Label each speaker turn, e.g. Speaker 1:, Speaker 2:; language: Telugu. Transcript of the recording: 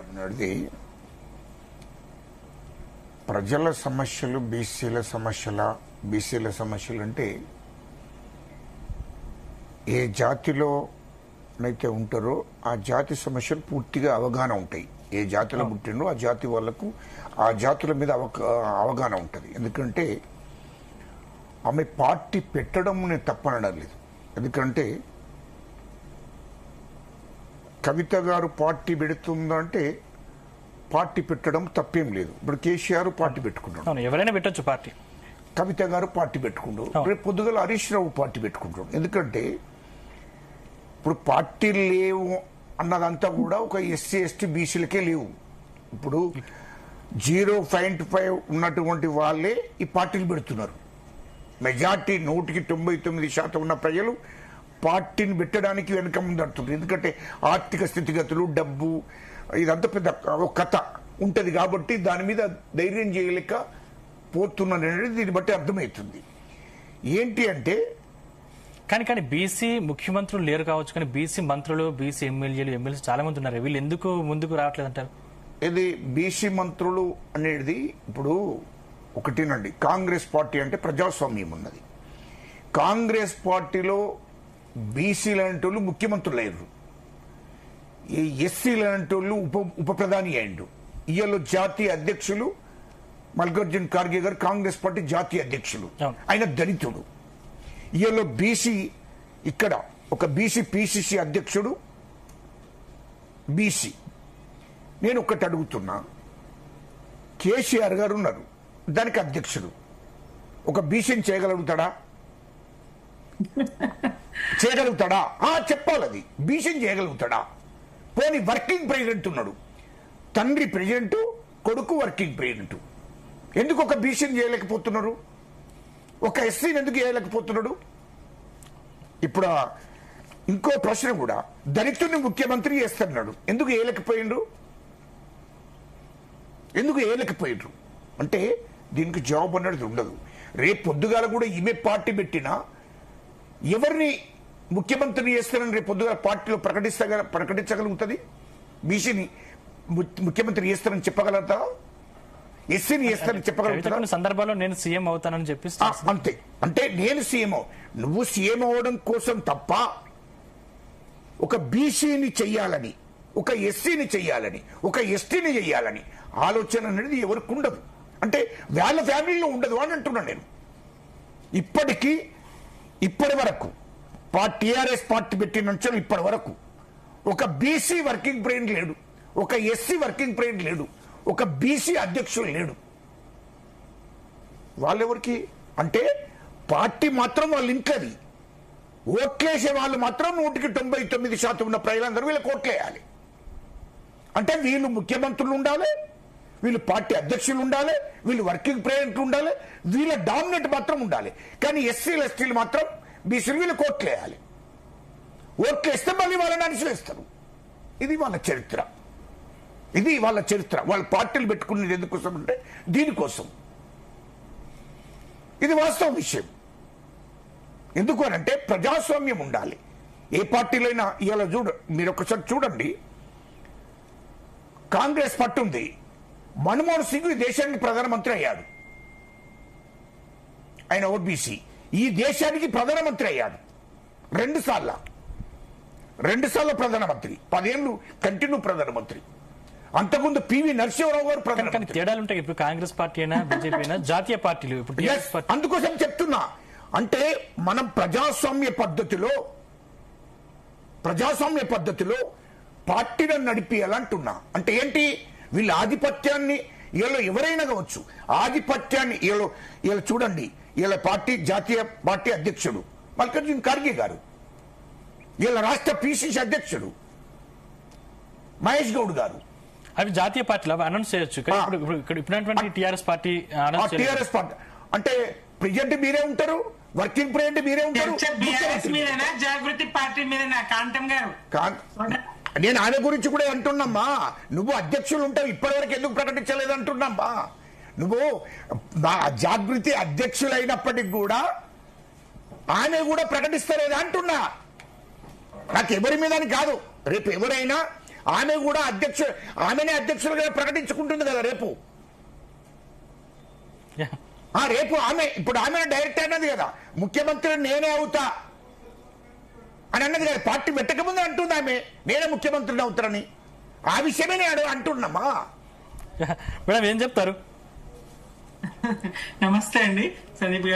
Speaker 1: అనేది ప్రజల సమస్యలు బీసీల సమస్యలు అంటే ఏ జాతిలో అయితే ఉంటారో ఆ జాతి సమస్యలు పూర్తిగా అవగాహన ఉంటాయి. ఏ జాతిలో పుట్టినో ఆ జాతి వాళ్లకు ఆ జాతుల మీద అవగాహన ఉంటుంది. ఎందుకంటే ఆమె పార్టీ పెట్టడం నేను తప్పనడం లేదు. ఎందుకంటే కవిత గారు పార్టీ పెడుతుందంటే పార్టీ పెట్టడం తప్పేం లేదు. ఇప్పుడు కేసీఆర్ పార్టీ పెట్టుకుంటాడు,
Speaker 2: ఎవరైనా పెట్టొచ్చు పార్టీ.
Speaker 1: కవిత గారు పార్టీ పెట్టుకుంటారు, రేపు పొద్దుగల హరీష్ రావు పార్టీ పెట్టుకుంటాడు. ఎందుకంటే ఇప్పుడు పార్టీలు లేవు అన్నదంతా కూడా ఒక ఎస్సీ ఎస్టీ బీసీలకే లేవు. ఇప్పుడు 0.5 ఉన్నటువంటి వాళ్ళే ఈ పార్టీలు పెడుతున్నారు. మెజార్టీ 99% ఉన్న ప్రజలు పార్టీని పెట్టడానికి వెనుక ముందు అంటున్నారు. ఎందుకంటే ఆర్థిక స్థితిగతులు, డబ్బు, ఇదంతా పెద్ద ఒక కథ ఉంటుంది కాబట్టి దాని మీద ధైర్యం చేయలేక పోతున్నది. దీన్ని బట్టి అర్థమవుతుంది ఏంటి అంటే
Speaker 2: కానీ బీసీ ముఖ్యమంత్రులు లేరు కావచ్చు, కానీ బీసీ మంత్రులు, బీసీ ఎమ్మెల్యేలు చాలా మంది ఉన్నారు. వీళ్ళు ఎందుకు ముందుకు రావట్లేదు అంటారు?
Speaker 1: ఇది బీసీ మంత్రులు అనేది ఇప్పుడు ఒకటేనండి. కాంగ్రెస్ పార్టీ అంటే ప్రజాస్వామ్యం ఉన్నది. కాంగ్రెస్ పార్టీలో బీసీ లాంటి వాళ్ళు ముఖ్యమంత్రులు అయ్యారు, ఈ ఎస్సీ లాంటి వాళ్ళు ఉప ప్రధాని అయ్యిండు. ఇయ్యలో జాతీయ అధ్యక్షులు మల్లికార్జున్ ఖార్గే గారు కాంగ్రెస్ పార్టీ జాతీయ అధ్యక్షులు. ఆయన దళితుడు. ఇయ్యలో బీసీ ఇక్కడ ఒక బీసీ పిసిసి అధ్యక్షుడు బీసీ. నేను ఒకటి అడుగుతున్నా, కేసీఆర్ గారు ఉన్నారు, దానికి అధ్యక్షుడు. ఒక బీసీని చేయగలుగుతాడా? చెప్పాలి. అది బీసీని చేయగలుగుతాడా? పోనీ వర్కింగ్ ప్రెసిడెంట్ ఉన్నాడు, తండ్రి ప్రెసిడెంట్, కొడుకు వర్కింగ్ ప్రెసిడెంట్. ఎందుకు ఒక బీసీని చేయలేకపోతున్నారు? ఒక ఎస్సీని ఎందుకు చేయలేకపోతున్నాడు? ఇప్పుడు ఇంకో ప్రశ్న కూడా, దళితుడిని ముఖ్యమంత్రి చేస్తున్నాడు, ఎందుకు చేయలేకపోయిండ్రు? అంటే దీనికి జవాబు అనేది ఉండదు. రేపు పొద్దుగాల కూడా ఈమె పార్టీ పెట్టినా ఎవరిని ముఖ్యమంత్రిని చేస్తారని రేపు పొద్దుగాల పార్టీలో ప్రకటించగలుగుతుంది? బీసీని ముఖ్యమంత్రి చేస్తారని చెప్పగలుగుతా? ఎస్సీని చేస్తారని చెప్పగలుగుతా?
Speaker 2: సందర్భంలో నేను సీఎం అవుతానని చెప్పి
Speaker 1: అంతే. అంటే నేను సీఎం, నువ్వు సీఎం అవడం కోసం తప్ప ఒక బీసీని చెయ్యాలని, ఒక ఎస్సీని చెయ్యాలని, ఒక ఎస్టీని చెయ్యాలని ఆలోచన అనేది ఎవరికి ఉండదు. అంటే వాళ్ళ ఫ్యామిలీలో ఉండదు అని అంటున్నాను నేను. ఇప్పటి వరకు టీఆర్ఎస్ పార్టీ పెట్టిన నుంచి ఇప్పటి వరకు ఒక బీసీ వర్కింగ్ ప్రెసిడెంట్ లేడు, ఒక ఎస్సీ వర్కింగ్ ప్రెసిడెంట్ లేడు, ఒక బీసీ అధ్యక్షుడు లేడు. వాళ్ళెవరికి అంటే పార్టీ మాత్రం వాళ్ళ ఇంట్లోది. ఓట్లేసే వాళ్ళు మాత్రం 99% ఉన్న ప్రజలందరూ వీళ్ళకి ఓట్లేయాలి. అంటే వీళ్ళు ముఖ్యమంత్రులు ఉండాలి, వీళ్ళు పార్టీ అధ్యక్షులు ఉండాలి, వీళ్ళు వర్కింగ్ ప్రెసిడెంట్లు ఉండాలి, వీళ్ళ డామినేట్ మాత్రం ఉండాలి. కానీ ఎస్సీలు ఎస్టీలు మాత్రం బీసీలు వీళ్ళకి ఓట్లేయాలి. ఓట్లేస్తే మళ్ళీ వాళ్ళని అణిచివేస్తారు. ఇది వాళ్ళ చరిత్ర. వాళ్ళ పార్టీలు పెట్టుకునేది ఎందుకోసం అంటే దీనికోసం. ఇది వాస్తవ విషయం. ఎందుకు అనంటే ప్రజాస్వామ్యం ఉండాలి. ఏ పార్టీలో అయినా ఇవాళ మీరు ఒకసారి చూడండి, కాంగ్రెస్ పట్టుంది. మన్మోహన్ సింగ్ ఈ దేశానికి ప్రధానమంత్రి అయ్యాడు, ఆయన ఓబీసీ. ఈ దేశానికి ప్రధానమంత్రి అయ్యాడు 2 సార్లు ప్రధానమంత్రి, 10 ఏళ్ళు కంటిన్యూ ప్రధానమంత్రి. అంతకుముందు పివి నరసింహరావు గారు ప్రధానమంత్రి.
Speaker 2: తేడాలు ఉంటాయి. ఇప్పుడు కాంగ్రెస్ పార్టీ అయినా బీజేపీ అయినా జాతీయ పార్టీలు. ఇప్పుడు
Speaker 1: అందుకోసం చెప్తున్నా, అంటే మనం ప్రజాస్వామ్య పద్ధతిలో పార్టీలను నడిపియాలంటున్నా. అంటే ఏంటి? వీళ్ళ ఆధిపత్యాన్ని ఎవరైనా కావచ్చు, ఆధిపత్యాన్ని చూడండి. జాతీయ పార్టీ అధ్యక్షుడు మల్లికార్జున్ ఖార్గే గారు, రాష్ట్ర పిసిసి అధ్యక్షుడు మహేష్ గౌడ్ గారు.
Speaker 2: అవి జాతీయ పార్టీలు అనౌన్స్ చేయొచ్చు. ఇప్పుడు టీఆర్ఎస్ పార్టీ
Speaker 1: అంటే ప్రెసిడెంట్ మీరే ఉంటారు, వర్కింగ్ ప్రెసిడెంట్ మీరే ఉంటారు.
Speaker 3: జాగృతి పార్టీ మీద
Speaker 1: నేను ఆయన గురించి కూడా అంటున్నామ్మా. నువ్వు అధ్యక్షులు ఉంటావు, ఇప్పటివరకు ఎందుకు ప్రకటించలేదు అంటున్నామ్మా. నువ్వు జాగృతి అధ్యక్షులైనప్పటికి కూడా ఆయన కూడా ప్రకటిస్తలేదా అంటున్నా. నాకు ఎవరి మీద కాదు, రేపు ఎవరైనా ఆమె కూడా ఆమెనే అధ్యక్షులుగా ప్రకటించుకుంటుంది కదా రేపు. రేపు ఇప్పుడు ఆమె డైరెక్ట్ అన్నది కదా, ముఖ్యమంత్రి నేనే అవుతా అని అన్నది కదా. పార్టీ పెట్టకముందు అంటుంది ఆమె నేనే ముఖ్యమంత్రిని అవుతారని. ఆ విషయమే నేను అంటున్నామా.
Speaker 2: మేడం ఏం చెప్తారు?
Speaker 3: నమస్తే అండి సందీప్ గారు.